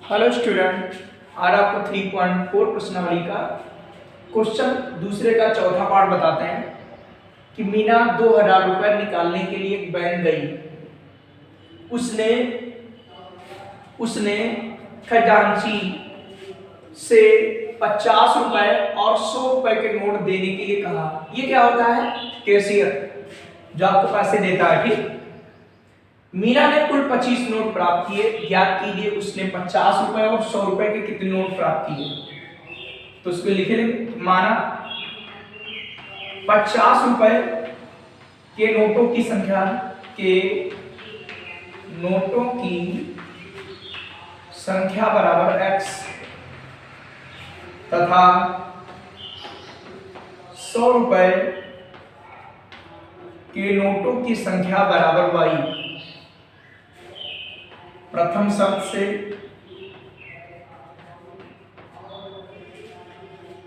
Hello student, आज आपको 3.4 प्रश्नावली का क्वेश्चन दूसरे का चौथा पार्ट बताते हैं कि मीना 2000 रुपये निकालने के लिए एक बैंक गई। उसने खजांची से 50 रुपए और 100 रुपए के नोट देने के लिए कहा। ये क्या होता है? कैशियर जो आपको पैसे देता है। ठीक, मीना ने कुल 25 नोट प्राप्त किए। ज्ञात कीजिए उसने 50 रुपए और 100 रुपए के कितने नोट प्राप्त किए। तो उसको लिखे लेंगे, माना 50 रुपए के नोटों की संख्या बराबर x तथा 100 रुपए के नोटों की संख्या बराबर y। प्रथम शब्द से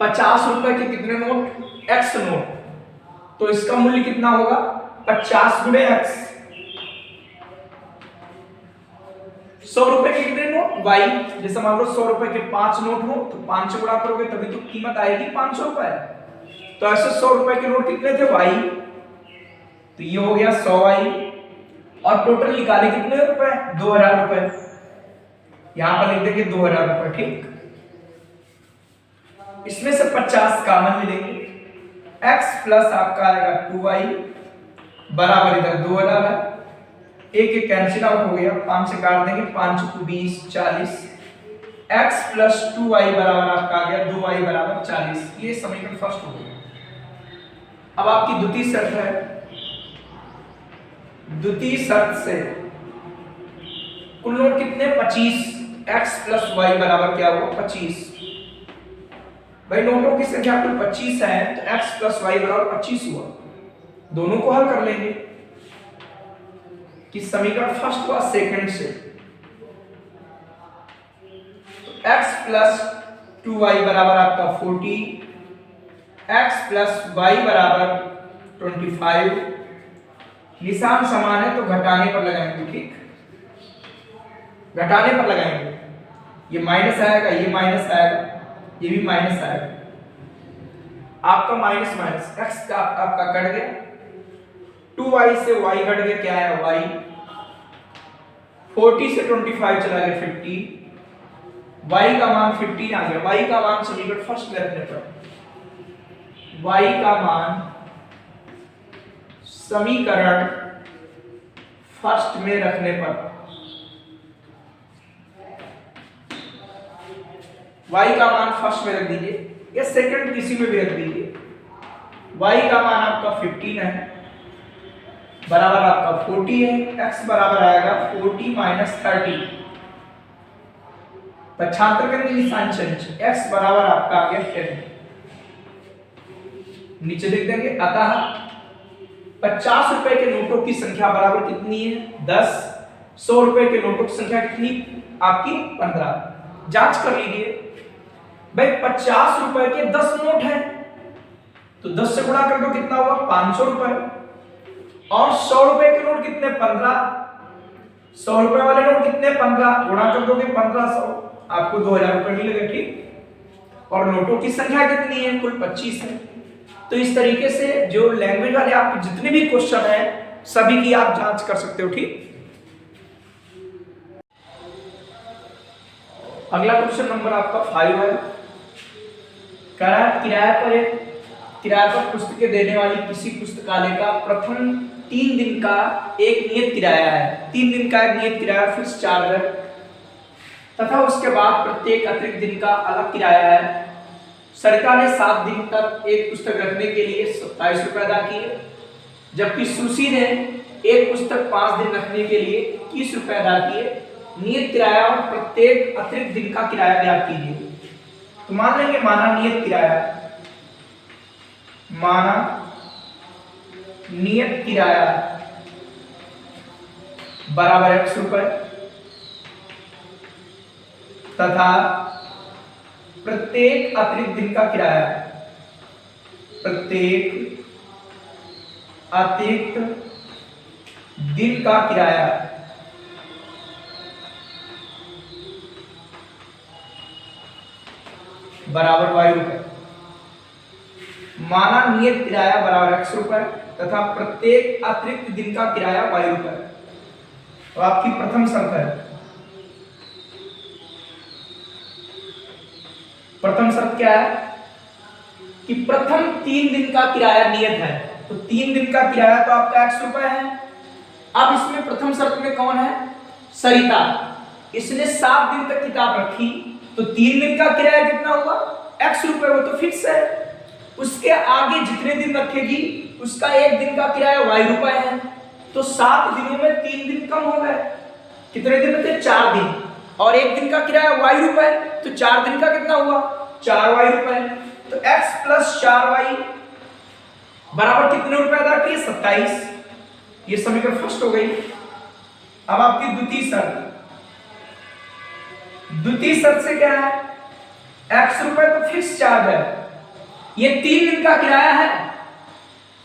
50 रुपए के कितने नोट? x नोट, तो इसका मूल्य कितना होगा? 50 गुणे x। 100 रुपए के कितने नोट? y। जैसे मान लो 100 रुपए के 5 नोट हो तो 5 से गुणा करोगे तभी तो कीमत आएगी 500 रुपए। तो ऐसे 100 रुपए के नोट कितने थे? y। तो ये हो गया 100y। और टोटल निकाले कितने रुपए? 2000 रुपए। यहां पर लिख देंगे 2000 रुपए। ठीक, इसमें से 50 कॉमन ले लेंगे। x प्लस आपका आएगा 2y बराबर इधर 2000 है। एक कैंसिल आउट हो गया, 5 से काट देंगे, 5 को 20 40। x प्लस 2y बराबर आपका आ गया 2y बराबर 40। ये समीकरण फर्स्ट हो गया। अब आपकी द्वितीय शर्त है। द्वितीय शर्त से कुल नोट कितने? 25। x प्लस y बराबर क्या हुआ? 25। भाई नोटों की संख्या कुल 25 है तो x प्लस y बराबर 25 हुआ। दोनों को हल कर लेंगे कि समीकरण फर्स्ट हुआ सेकंड से। तो x प्लस 2y बराबर आपका 40, x प्लस y बराबर 25। निशान समान है तो घटाने पर लगाएंगे। ठीक, घटाने पर लगाएंगे। ये माइनस आएगा, ये माइनस आएगा, ये भी माइनस आएगा। आपका माइनस माइनस x का आपका कट गया, 2y से y घट गया, क्या है y। 40 से 25 चला गया 50, y का मान 15 आ गया। y का मान समीकरण फर्स्ट में रखने पर y का मान समीकरण फर्स्ट में रखने पर y का मान फर्स्ट में रख दीजिए या सेकंड किसी में भी रख दीजिए। y का मान आपका 15 है बराबर आपका 40 है। x बराबर आएगा 40 माइनस 30। पक्षांतर के निशान चेंज, x बराबर आपका आ गया 10। नीचे लिख देंगे, अतः 50 रुपए के नोटों की संख्या बराबर कितनी है? 10। 100 रुपए के नोटों की संख्या कितनी? आपकी 15। जांच कर लीजिए भाई, 50 रुपए के 10 नोट हैं तो 10 से गुणा कर दो, कितना हुआ? 500 रुपए। और 100 रुपए के नोट कितने? 15। 100 रुपए वाले नोट कितने? 15। गुणा कर दोगे 1500, आपको 2000 रुपए मिलेगा। ठीक, और नोटों की संख्या कितनी है? कुल 25 है। तो इस तरीके से जो लैंग्वेज वाले आपके जितने भी क्वेश्चन हैं सभी की आप जांच कर सकते हो। ठीक, अगला क्वेश्चन नंबर आपका 5 है। किराए पर पुस्तकें देने वाली किसी पुस्तकालय का प्रथम 3 दिन का एक नियत किराया है। 3 दिन का एक नियत किराया फिक्स चार्ज है तथा उसके बाद प्रत्येक अतिरिक्त दिन का अलग किराया है। सरिता ने 7 दिन तक एक पुस्तक रखने के लिए 27 रुपए अदा किए, जबकि सुशी ने एक पुस्तक 5 दिन रखने के लिए 21 रुपए अदा किए। नियत किराया और प्रत्येक अतिरिक्त दिन का किराया ज्ञात कीजिए। तो मान लेंगे, माना नियत किराया बराबर x रुपए तथा प्रत्येक अतिरिक्त दिन का किराया, प्रत्येक अतिरिक्त दिन का किराया बराबर y रुपए। माना नियत किराया बराबर x रुपए तथा प्रत्येक अतिरिक्त दिन का किराया y रुपए। तो आपकी प्रथम शर्त है, प्रथम शर्त क्या है कि प्रथम 3 दिन का किराया नियत है, तो 3 दिन का किराया तो आपका x रुपए है। अब इसमें प्रथम शर्त में कौन है, सरिता, इसने 7 दिन तक किताब रखी, तो 3 दिन का किराया कितना हुआ, x रुपए, वो तो फिक्स है। उसके आगे जितने दिन रखेगी उसका 1 दिन का किराया y रुपए है, तो 7 दिनों में 3 दिन कम हो गए, कितने दिन थे, 4 दिन, और 1 दिन का किराया y रुपए, तो 4 दिन का कितना हुआ, 4y रुपए। तो x प्लस 4y बराबर कितने रुपए अदा किए, 27। ये समीकरण फर्स्ट हो गई। अब आपकी द्वितीय शर्त, द्वितीय शर्त से क्या है, x रुपए तो फिक्स चार्ज है, ये 3 दिन का किराया है।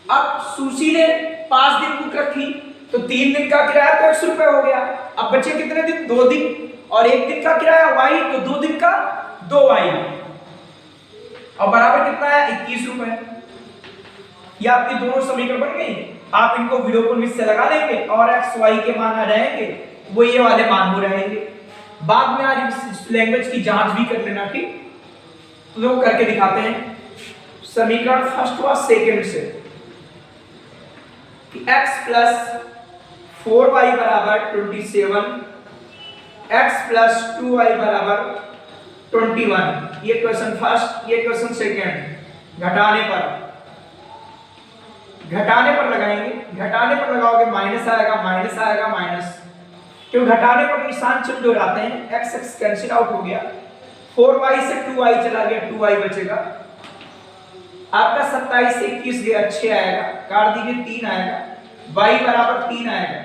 अब सुशी ने 5 दिन बुक रखी, तो 3 दिन का किराया तो x रुपए हो गया। अब बचे कितने दिन, 2 दिन, और 1 दिन का किराया y, तो 2 दिन का 2y, और बराबर कितना है, 21 रुपए। ये आपकी दोनों समीकरण बन गई। आप इनको विलोपन से लगा लेंगे और x y के मान आ रहेंगे, वो ये वाले मान हो रहेंगे। बाद में आज इस लैंग्वेज की जांच भी कर लेना, ठीक, तो लोग करके दिखाते हैं। समीकरण फर्स्ट व सेकंड से कि x प्लस 4y बराबर 27, x प्लस 2y बराबर 21। ये क्वेश्चन फर्स्ट, ये क्वेश्चन सेकंड। घटाने पर लगाएंगे, घटाने पर लगाओगे माइनस आएगा, माइनस आएगा, माइनस, क्यों, घटाने पर निशान चिन्ह हो जाते हैं, x x कैंसिल आउट हो गया, 4y से 2y चला गया, 2y बचेगा। आपका 27 से 21 गया, 6 आएगा, काट दीजिए, 3 आएगा, y बराबर 3 आएगा।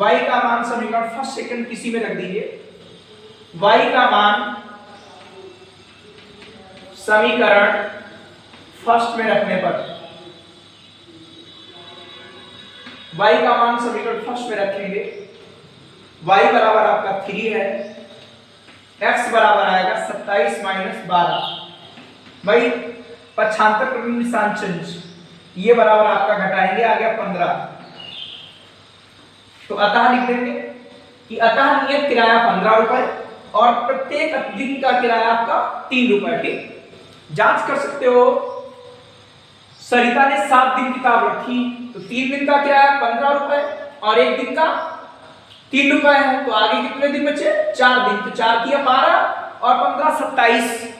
y का मान समीकरण फर्स्ट सेकंड किसी में रख दीजिए, y का मान समीकरण फर्स्ट में रखने पर, y का मान समीकरण फर्स्ट में रखेंगे, y बराबर आपका 3 है, x बराबर आएगा 27 माइनस 12, भाई पक्षांतर पर निशान चिन्ह, ये बराबर आपका घटाएंगे, आ गया 15। तो अतः लिख देंगे कि अतः नियत किराया 15 रुपए और प्रत्येक दिन का किराया आपका 3 रुपए। ठीक, जांच कर सकते हो, सरिता ने 7 दिन किताब रखी, तो 3 दिन का किराया 15 रुपए और 1 दिन का 3 रुपए है, तो आगे कितने दिन बचे, 4 दिन, तो 4 किया 12 और 15 27।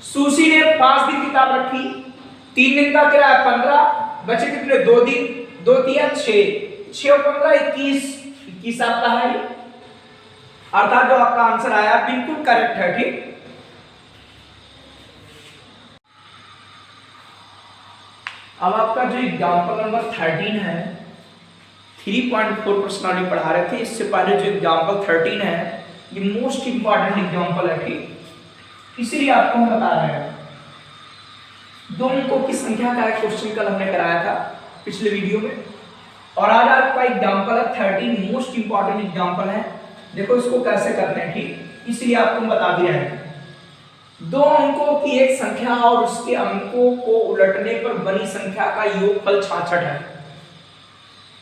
सुशी ने 5 दिन किताब रखी, 3 दिन का किराया 15, बचे कितने, 2 दिन, 2 तिया 6, 6 और 15 21 आपका है, अर्थात जो आपका आंसर आया बिल्कुल करेक्ट है। ठीक, अब आपका जो एग्जाम्पल नंबर 13 है, 3.4 प्रश्नावली पढ़ा रहे थे, इससे पहले जो एग्जाम्पल 13 है ये मोस्ट इंपॉर्टेंट एग्जाम्पल है। ठीक, इसीलिए आपको हम बता रहे हैं, 2 अंकों की संख्या का एक क्वेश्चन कल हमने कराया था पिछले वीडियो में, और आज आपका एग्जाम्पल है 13, मोस्ट इंपॉर्टेंट एग्जाम्पल है। देखो इसको कैसे करते हैं, ठीक, इसलिए आपको हम बता दिया है। 2 अंकों की एक संख्या और उसके अंकों को उलटने पर बनी संख्या का योगफल 66 है।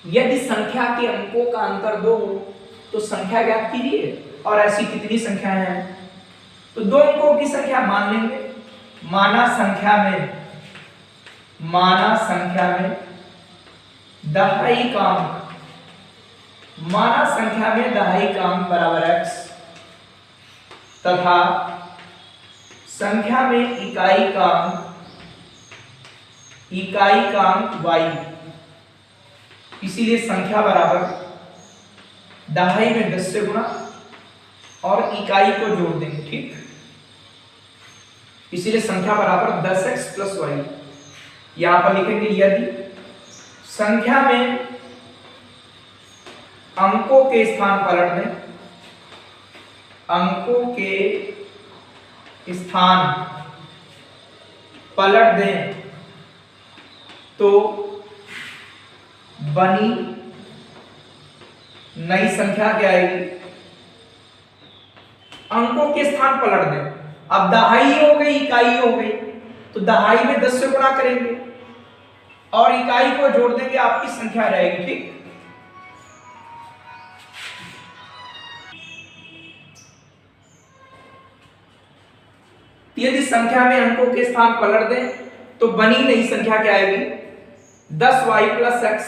यदि संख्या के अंकों का अंतर 2 हो तो संख्या ज्ञात कीजिए, और ऐसी कितनी संख्या है, तो 2 अंकों की संख्या मान लेंगे, माना संख्या में दहाई का अंक, माना संख्या में दहाई का अंक बराबर x तथा संख्या में इकाई का अंक y, इसीलिए संख्या बराबर दहाई में 10 से गुणा और इकाई को जोड़ देंगे। ठीक, इसीलिए संख्या बराबर 10x प्लस y। यहां पर लिखेंगे यदि संख्या में अंकों के स्थान पलट दें, अंकों के स्थान पलट दें तो बनी नई संख्या क्या आएगी, अंकों के स्थान पलट दें। अब दहाई हो गई, इकाई हो गई, तो दहाई में 10 से गुणा करेंगे और इकाई को जोड़ देंगे, आपकी संख्या रहेगी। ठीक, यदि संख्या में अंकों के स्थान पलट दें तो बनी नई संख्या क्या आएगी, 10y + x।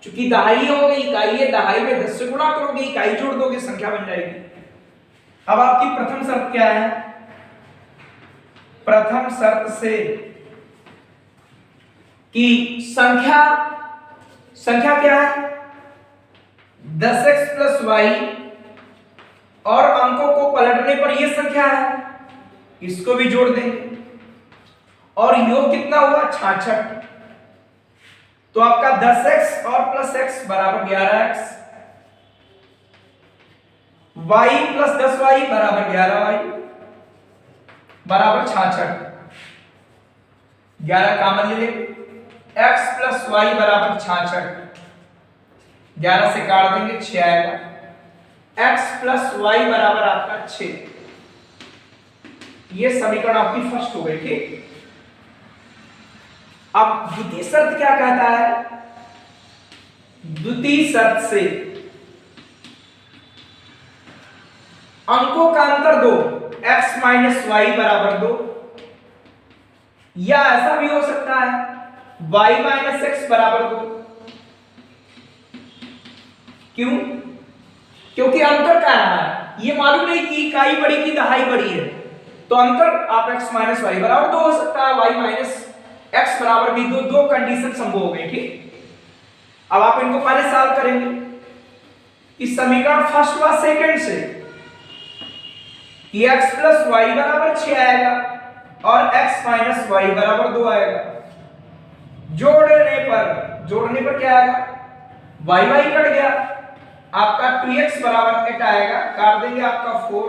चूंकि दहाई हो गई, इकाई है, दहाई में 10 से गुणा करोगे, इकाई जोड़ दोगे, संख्या बन जाएगी। अब आपकी प्रथम शर्त क्या है, प्रथम शर्त से कि संख्या क्या है, 10x + y, और अंकों को पलटने पर यह संख्या है, इसको भी जोड़ देंगे और योग कितना हुआ, 66। तो आपका 10x और +x बराबर 11x, y + 10y बराबर 11y बराबर 66। 11 कॉमन ले लेंगे, x + y बराबर 66, 11 से काट देंगे, 6 आएगा, x + y बराबर आपका 6। ये समीकरण आपकी फर्स्ट हो गई। ठीक, अब द्वितीय शर्त क्या कहता है, द्वितीय शर्त से अंकों का अंतर 2, x - y बराबर 2, या ऐसा भी हो सकता है y - x बराबर 2। क्यों, क्योंकि अंतर क्या रहा है, ये मालूम नहीं कि इकाई बड़ी की दहाई बड़ी है, तो अंतर आप x - y बराबर 2 हो सकता है, y - x बराबर भी 2, दो कंडीशन संभव हो गई। ठीक, अब आप इनको पहले सॉल्व करेंगे कि समीकरण फर्स्ट व सेकंड से कि x + y बराबर 6 आएगा और x - y बराबर 2 आएगा। जोड़ने पर क्या आएगा, y कट गया, आपका 2x बराबर 8 आएगा, काट देंगे आपका 4,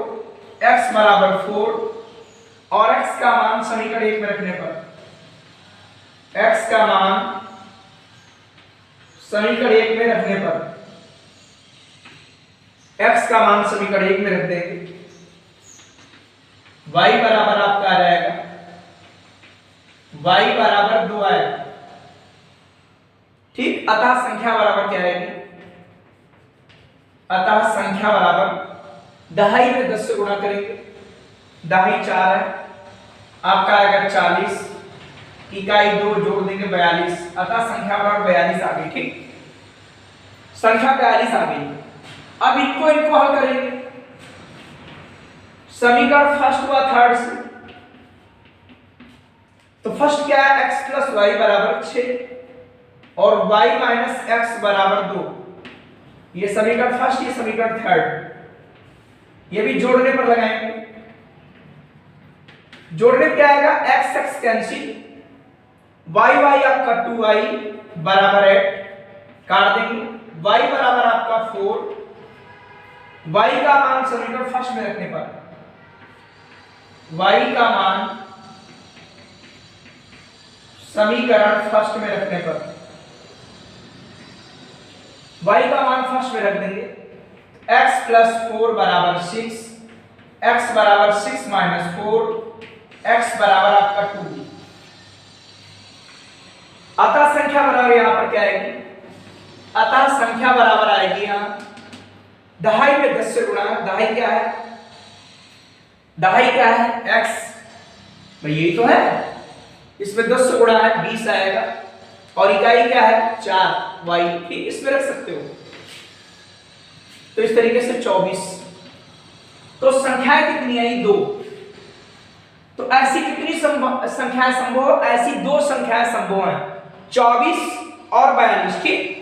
x बराबर 4, और x का मान समीकरण 1 में रखने पर, x का मान समीकरण 1 में रखने पर, x का मान समीकरण 1 में रख देंगे, y बराबर आपका आ जाएगा, y बराबर 2 आएगा। ठीक, अतः संख्या बराबर क्या आएगी, अतः संख्या बराबर दहाई में 10 से गुणा करेंगे, दहाई 4 है, आपका आएगा 40, इकाई 2 जोड़ देंगे 42, अतः संख्या बराबर 42 आ गई। ठीक, संख्या 42 आ गई। अब इनको हल करेंगे समीकरण फर्स्ट व थर्ड से। तो फर्स्ट क्या है, x + y बराबर 6 और y - x बराबर 2, ये समीकरण फर्स्ट, ये समीकरण थर्ड, ये भी जोड़ने पर लगाएंगे। जोड़ने क्या आएगा, x कैंसिल, y आपका 2y बराबर 8, काट देंगे, y बराबर आपका 4, y का मान समीकरण फर्स्ट में रखने पर, y का मान समीकरण फर्स्ट में रखने पर, y का मान फर्स्ट में रख देंगे, x + 4 बराबर 6, x बराबर 6 - 4, x बराबर आपका 2। अतः संख्या बराबर यहां पर क्या आएगी, अतः संख्या बराबर आएगी यहां दहाई में 10 से गुणा, दहाई क्या है, दहाई क्या है, x, भाई यही तो है, इसमें 10 से गुणा है 20 आएगा, और इकाई क्या है 4y। ठीक, इसमें रख सकते हो, तो इस तरीके से 24। तो संख्याएं कितनी आई, 2। तो ऐसी कितनी संख्याएं संभव, ऐसी 2 संख्याएं संभव हैं, 24 और 42। ठीक,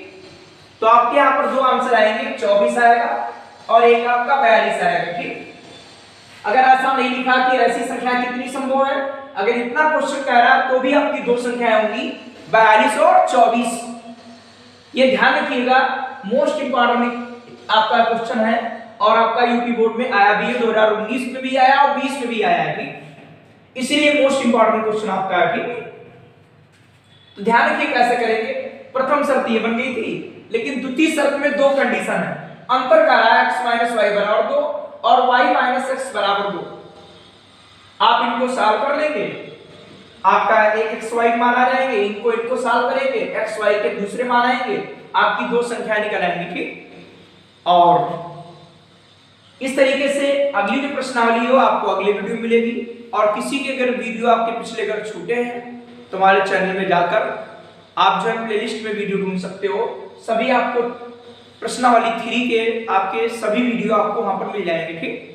तो आपके यहां पर 2 आंसर आएंगे, 24 आएगा और एक आपका 42 आएगा। ठीक, अगर ऐसा नहीं लिखा कि ऐसी संख्याएं कितनी संभव है, अगर इतना क्वेश्चन कह रहा है तो भी आपकी 2 संख्याएं होंगी, 42 और 24। ये ध्यान रखिएगा, मोस्ट इंपॉर्टेंट आपका क्वेश्चन है और आपका यूपी बोर्ड में आया भी है, 2019 में भी आया और 20 में भी आया है। ठीक, इसीलिए मोस्ट इंपॉर्टेंट क्वेश्चन आपका है। ठीक, तो ध्यान रखिए कैसे करेंगे। प्रथम शर्त ये बन गई थी, लेकिन द्वितीय शर्त में 2 कंडीशन है, अंतर कर रहा है x - y बराबर 2 और y - x बराबर 2। आप इनको सॉल्व कर लेंगे, आपका एक एक्स वाई मान आ जाएंगे, इनको सॉल्व करेंगे, एक्स वाई के दूसरे मान आएंगे, आपकी दो संख्या निकल आएंगी। ठीक, और इस तरीके से अगली जो प्रश्नावली हो आपको अगले वीडियो में मिलेगी। और किसी के अगर वीडियो आपके पिछले अगर छूटे हैं तो हमारे चैनल में जाकर आप जो है प्लेलिस्ट में वीडियो ढूंढ सकते हो, सभी आपको प्रश्नावली 3 के आपके सभी वीडियो आपको वहां पर मिल जाएंगे। ठीक।